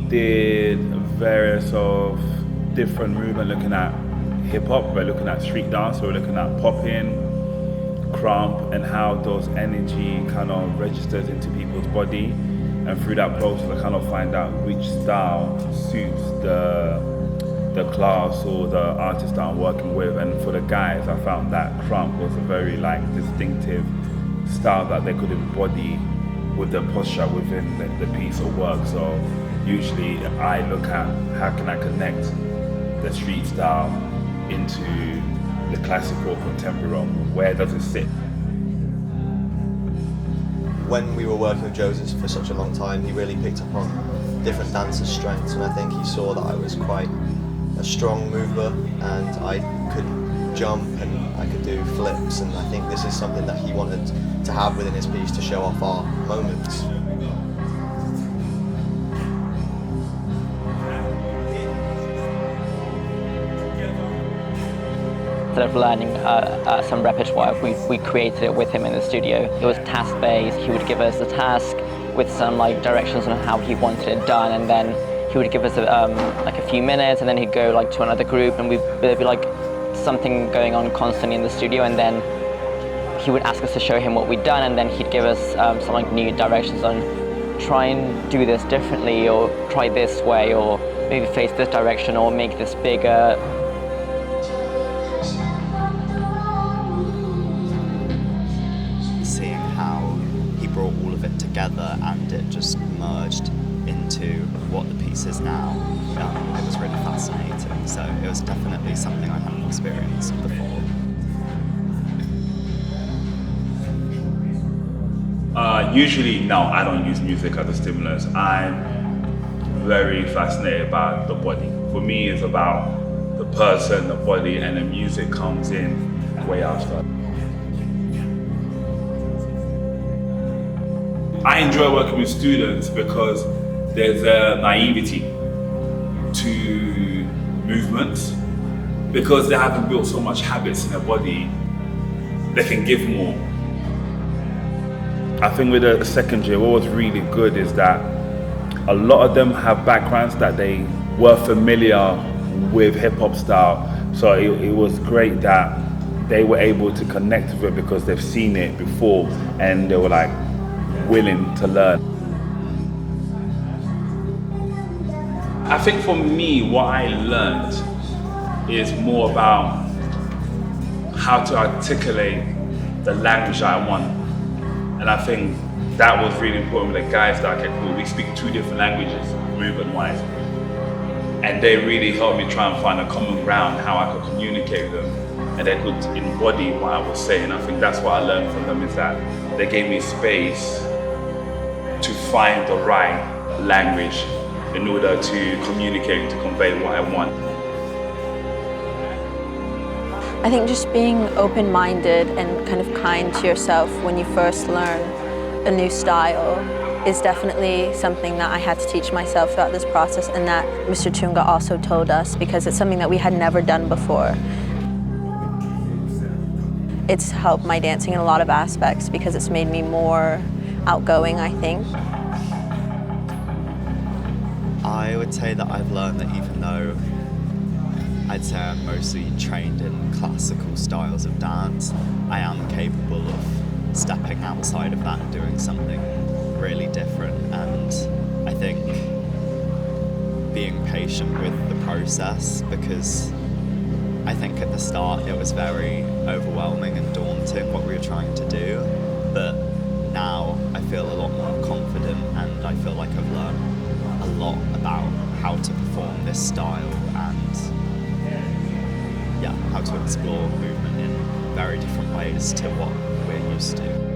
did various of different movement, looking at hip hop, we're looking at street dance, we're looking at popping, crump, and how those energy kind of registers into people's body. And through that process, I kind of find out which style suits the class or the artist that I'm working with. And for the guys, I found that crump was a very distinctive style that they could embody with the posture within the piece of work. So usually I look at how can I connect the street style into the classical contemporary realm. Where does it sit? When we were working with Joseph for such a long time, he really picked up on different dancers' strengths, and I think he saw that I was quite a strong mover and I could jump and I could do flips, and I think this is something that he wanted to have within his piece to show off our moments. Instead of learning some repertoire, we created it with him in the studio. It was task-based. He would give us a task with some directions on how he wanted it done, and then he would give us a few minutes, and then he'd go to another group, and there'd be something going on constantly in the studio, and then he would ask us to show him what we'd done, and then he'd give us some new directions on try and do this differently, or try this way, or maybe face this direction, or make this bigger. Seeing how he brought all of it together and it just merged into what the piece is now, it was really fascinating. So it was definitely something I hadn't experienced before. Usually, no, I don't use music as a stimulus. I'm very fascinated by the body. For me, it's about the person, the body, and the music comes in way after. I enjoy working with students because there's a naivety to movements. Because they haven't built so much habits in their body, they can give more. I think with the second year, what was really good is that a lot of them have backgrounds that they were familiar with hip-hop style. So it was great that they were able to connect with it because they've seen it before and they were willing to learn. I think for me, what I learned is more about how to articulate the language I want. And I think that was really important with the guys that we speak two different languages, movement-wise. And they really helped me try and find a common ground, how I could communicate with them and they could embody what I was saying. I think that's what I learned from them, is that they gave me space to find the right language in order to communicate, to convey what I want. I think just being open-minded and kind of kind to yourself when you first learn a new style is definitely something that I had to teach myself throughout this process, and that Mr. Toonga also told us, because it's something that we had never done before. It's helped my dancing in a lot of aspects because it's made me more outgoing, I think. I would say that I've learned that even though I'd say I'm mostly trained in classical styles of dance, I am capable of stepping outside of that and doing something really different. And I think being patient with the process, because I think at the start it was very overwhelming and daunting what we were trying to do, but now I feel a lot more confident and I feel like I've learned a lot about how to perform this style and how to explore movement in very different ways to what we're used to.